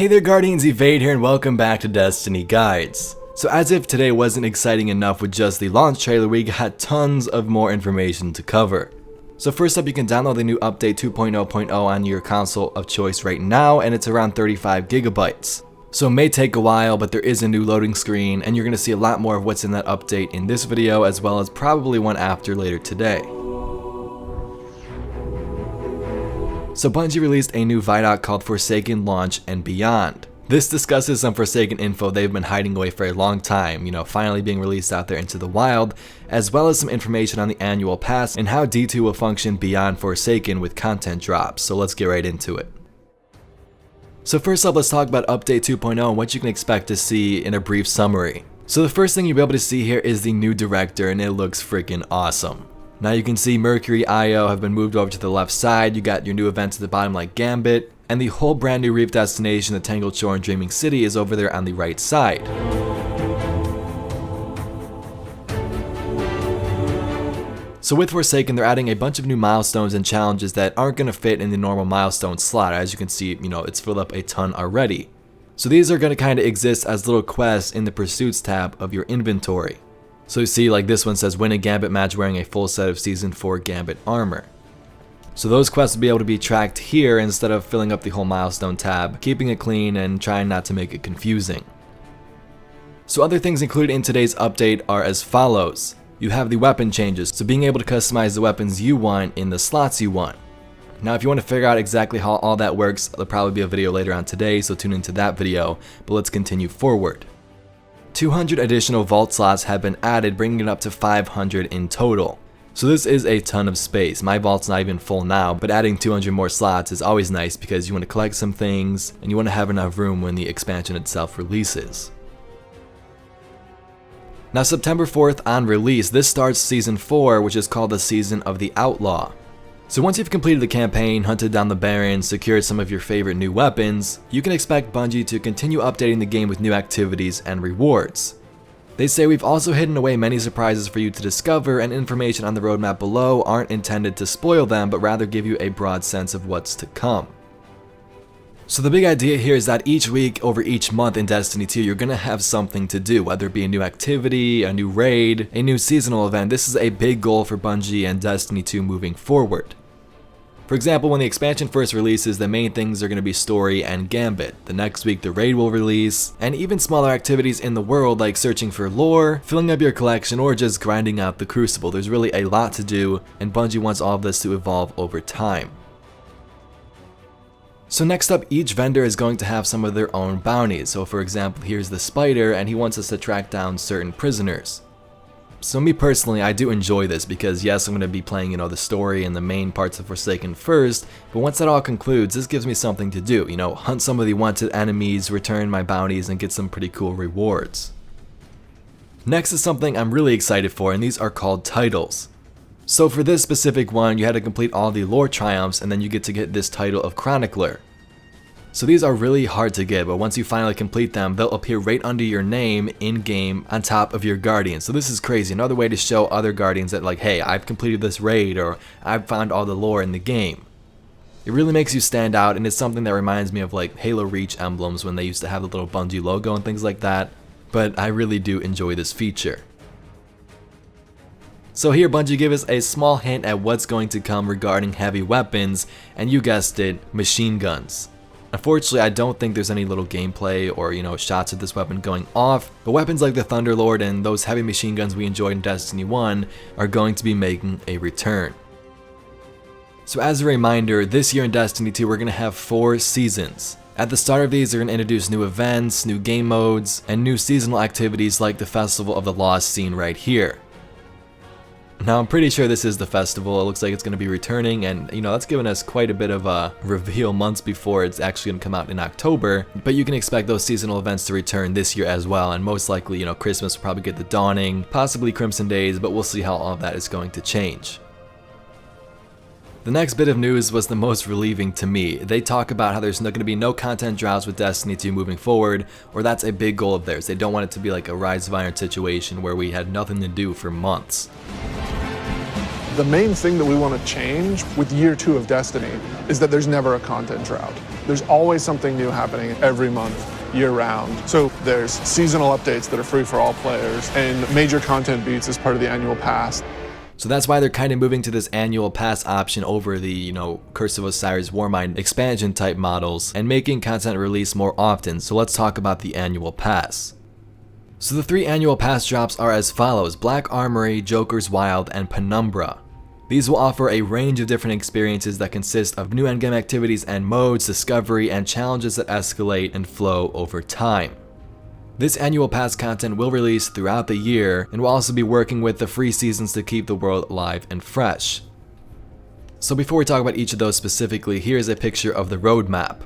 Hey there Guardians, Evade here and welcome back to Destiny Guides. So as if today wasn't exciting enough with just the launch trailer, we got tons of more information to cover. So first up, you can download the new update 2.0.0 on your console of choice right now, and it's around 35 gigabytes. So it may take a while, but there is a new loading screen, and you're going to see a lot more of what's in that update in this video, as well as probably one after later today. So Bungie released a new Vidoc called Forsaken Launch and Beyond. This discusses some Forsaken info they've been hiding away for a long time, finally being released out there into the wild, as well as some information on the annual pass and how D2 will function beyond Forsaken with content drops, so let's get right into it. So first up, let's talk about Update 2.0 and what you can expect to see in a brief summary. So the first thing you'll be able to see here is the new director, and it looks freaking awesome. Now you can see Mercury, Io have been moved over to the left side, you got your new events at the bottom like Gambit, and the whole brand new reef destination, the Tangled Shore and Dreaming City, is over there on the right side. So with Forsaken, they're adding a bunch of new milestones and challenges that aren't going to fit in the normal milestone slot. As you can see, it's filled up a ton already. So these are going to kind of exist as little quests in the Pursuits tab of your inventory. So you see, like this one says, win a Gambit match wearing a full set of Season 4 Gambit armor. So those quests will be able to be tracked here instead of filling up the whole milestone tab, keeping it clean and trying not to make it confusing. So other things included in today's update are as follows. You have the weapon changes, so being able to customize the weapons you want in the slots you want. Now if you want to figure out exactly how all that works, there'll probably be a video later on today, so tune into that video, but let's continue forward. 200 additional vault slots have been added, bringing it up to 500 in total. So this is a ton of space. My vault's not even full now, but adding 200 more slots is always nice because you want to collect some things and you want to have enough room when the expansion itself releases. Now September 4th on release, this starts Season 4, which is called the Season of the Outlaw. So once you've completed the campaign, hunted down the Barons, secured some of your favorite new weapons, you can expect Bungie to continue updating the game with new activities and rewards. They say we've also hidden away many surprises for you to discover, and information on the roadmap below aren't intended to spoil them, but rather give you a broad sense of what's to come. So the big idea here is that each week over each month in Destiny 2, you're going to have something to do, whether it be a new activity, a new raid, a new seasonal event. This is a big goal for Bungie and Destiny 2 moving forward. For example, when the expansion first releases, the main things are going to be story and Gambit. The next week the raid will release, and even smaller activities in the world like searching for lore, filling up your collection, or just grinding out the Crucible. There's really a lot to do, and Bungie wants all of this to evolve over time. So next up, each vendor is going to have some of their own bounties. So for example, here's the Spider, and he wants us to track down certain prisoners. So me personally, I do enjoy this because yes, I'm going to be playing, the story and the main parts of Forsaken first, but once that all concludes, this gives me something to do, hunt some of the wanted enemies, return my bounties, and get some pretty cool rewards. Next is something I'm really excited for, and these are called titles. So for this specific one, you had to complete all the lore triumphs, and then you get to get this title of Chronicler. So these are really hard to get, but once you finally complete them, they'll appear right under your name in-game on top of your Guardian. So this is crazy, another way to show other Guardians that like, hey, I've completed this raid, or I've found all the lore in the game. It really makes you stand out, and it's something that reminds me of like Halo Reach emblems when they used to have the little Bungie logo and things like that, but I really do enjoy this feature. So here Bungie gave us a small hint at what's going to come regarding heavy weapons, and you guessed it, machine guns. Unfortunately, I don't think there's any little gameplay or, shots of this weapon going off, but weapons like the Thunderlord and those heavy machine guns we enjoyed in Destiny 1 are going to be making a return. So as a reminder, this year in Destiny 2 we're going to have 4 seasons. At the start of these, they're going to introduce new events, new game modes, and new seasonal activities like the Festival of the Lost seen right here. Now I'm pretty sure this is the festival. It looks like it's going to be returning, and that's given us quite a bit of a reveal months before it's actually going to come out in October, but you can expect those seasonal events to return this year as well, and most likely Christmas will probably get the Dawning, possibly Crimson Days, but we'll see how all of that is going to change. The next bit of news was the most relieving to me. They talk about how there's going to be no content drops with Destiny 2 moving forward, or that's a big goal of theirs. They don't want it to be like a Rise of Iron situation where we had nothing to do for months. The main thing that we want to change with year 2 of Destiny is that there's never a content drought. There's always something new happening every month, year-round. So there's seasonal updates that are free for all players, and major content beats as part of the annual pass. So that's why they're kind of moving to this annual pass option over the, Curse of Osiris Warmind expansion type models and making content release more often. So let's talk about the annual pass. So the 3 annual pass drops are as follows: Black Armory, Joker's Wild, and Penumbra. These will offer a range of different experiences that consist of new endgame activities and modes, discovery, and challenges that escalate and flow over time. This annual pass content will release throughout the year and will also be working with the free seasons to keep the world alive and fresh. So before we talk about each of those specifically, here's a picture of the roadmap.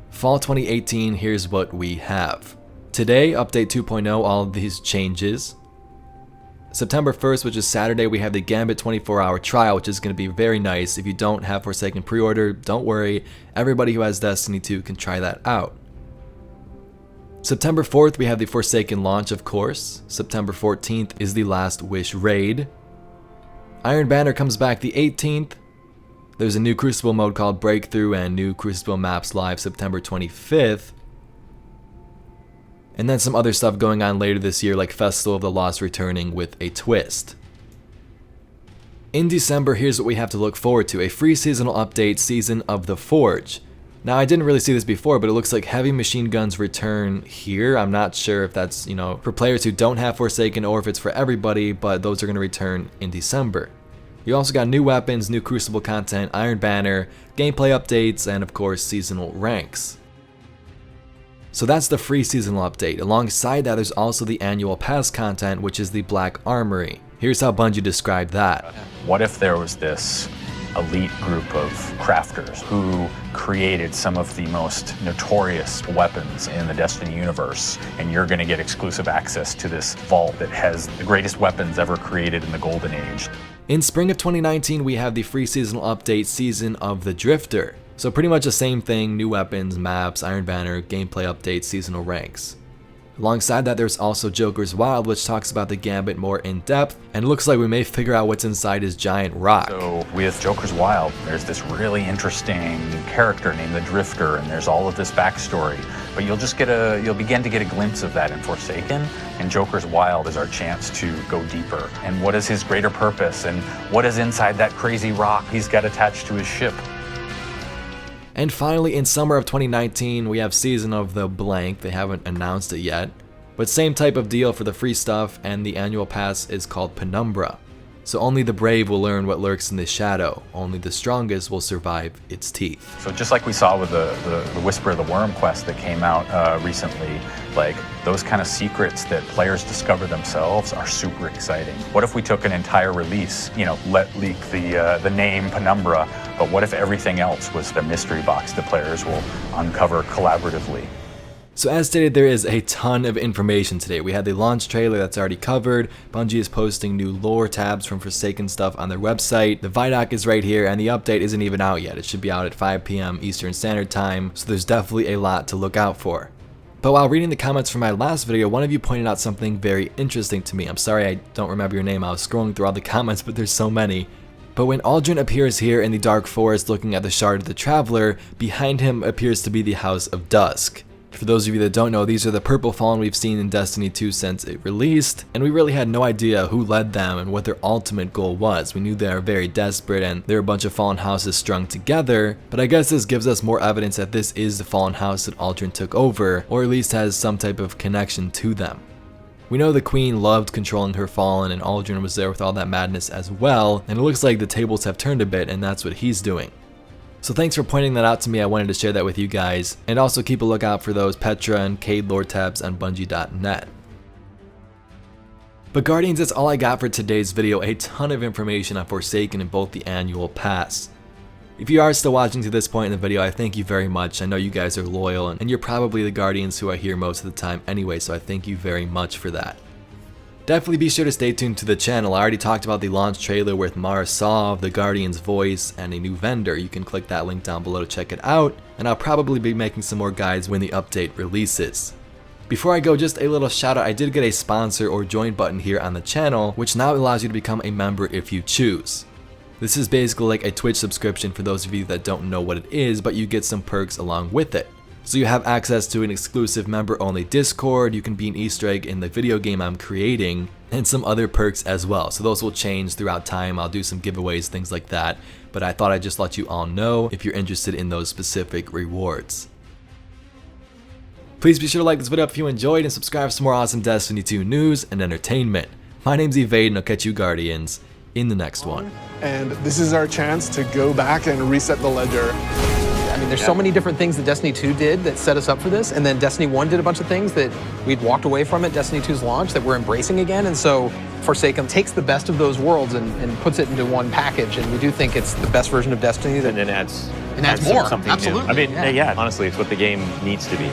Fall 2018, here's what we have. Today, update 2.0, all of these changes. September 1st, which is Saturday, we have the Gambit 24-hour trial, which is going to be very nice. If you don't have Forsaken pre-order, don't worry. Everybody who has Destiny 2 can try that out. September 4th, we have the Forsaken launch, of course. September 14th is the Last Wish raid. Iron Banner comes back the 18th. There's a new Crucible mode called Breakthrough and new Crucible maps live September 25th. And then some other stuff going on later this year, like Festival of the Lost returning with a twist. In December, here's what we have to look forward to: a free seasonal update, Season of the Forge. Now, I didn't really see this before, but it looks like heavy machine guns return here. I'm not sure if that's, for players who don't have Forsaken or if it's for everybody, but those are going to return in December. You also got new weapons, new Crucible content, Iron Banner, gameplay updates, and of course, seasonal ranks. So that's the free seasonal update. Alongside that, there's also the annual pass content, which is the Black Armory. Here's how Bungie described that. What if there was this elite group of crafters who created some of the most notorious weapons in the Destiny universe, and you're going to get exclusive access to this vault that has the greatest weapons ever created in the Golden Age. In spring of 2019, we have the free seasonal update, Season of the Drifter. So pretty much the same thing: new weapons, maps, Iron Banner, gameplay updates, seasonal ranks. Alongside that, there's also Joker's Wild, which talks about the Gambit more in depth, and it looks like we may figure out what's inside his giant rock. So with Joker's Wild, there's this really interesting character named the Drifter, and there's all of this backstory. But you'll begin to get a glimpse of that in Forsaken, and Joker's Wild is our chance to go deeper. And what is his greater purpose, and what is inside that crazy rock he's got attached to his ship? And finally, in summer of 2019, we have Season of the Blank. They haven't announced it yet, but same type of deal for the free stuff, and the annual pass is called Penumbra. So only the brave will learn what lurks in the shadow. Only the strongest will survive its teeth. So just like we saw with the Whisper of the Worm quest that came out recently, like those kind of secrets that players discover themselves are super exciting. What if we took an entire release, let leak the name Penumbra, but what if everything else was the mystery box that players will uncover collaboratively? So as stated, there is a ton of information today. We had the launch trailer that's already covered. Bungie is posting new lore tabs from Forsaken stuff on their website. The Vidoc is right here, and the update isn't even out yet. It should be out at 5 p.m. Eastern Standard Time, so there's definitely a lot to look out for. But while reading the comments from my last video, one of you pointed out something very interesting to me. I'm sorry I don't remember your name. I was scrolling through all the comments, but there's so many. But when Aldrin appears here in the Dark Forest looking at the Shard of the Traveler, behind him appears to be the House of Dusk. For those of you that don't know, these are the Purple Fallen we've seen in Destiny 2 since it released, and we really had no idea who led them and what their ultimate goal was. We knew they were very desperate and there were a bunch of fallen houses strung together, but I guess this gives us more evidence that this is the fallen house that Aldrin took over, or at least has some type of connection to them. We know the Queen loved controlling her fallen, and Aldrin was there with all that madness as well, and it looks like the tables have turned a bit, and that's what he's doing. So thanks for pointing that out to me. I wanted to share that with you guys, and also keep a lookout for those Petra and Cade lore tabs on Bungie.net. But Guardians, that's all I got for today's video. A ton of information on Forsaken in both the annual pass. If you are still watching to this point in the video, I thank you very much. I know you guys are loyal, and you're probably the Guardians who are here most of the time anyway, so I thank you very much for that. Definitely be sure to stay tuned to the channel. I already talked about the launch trailer with Mara Sov, the Guardian's voice, and a new vendor. You can click that link down below to check it out, and I'll probably be making some more guides when the update releases. Before I go, just a little shout out. I did get a sponsor or join button here on the channel, which now allows you to become a member if you choose. This is basically like a Twitch subscription for those of you that don't know what it is, but you get some perks along with it. So you have access to an exclusive member-only Discord, you can be an Easter egg in the video game I'm creating, and some other perks as well. So those will change throughout time. I'll do some giveaways, things like that, but I thought I'd just let you all know if you're interested in those specific rewards. Please be sure to like this video if you enjoyed and subscribe for some more awesome Destiny 2 news and entertainment. My name's Evade and I'll catch you Guardians in the next one. And this is our chance to go back and reset the ledger. I mean, there's so many different things that Destiny 2 did that set us up for this, and then Destiny 1 did a bunch of things that we'd walked away from at Destiny 2's launch that we're embracing again, and so Forsaken takes the best of those worlds and puts it into one package, and we do think it's the best version of Destiny. And then adds more, something absolutely. new. I mean, yeah, honestly, it's what the game needs to be.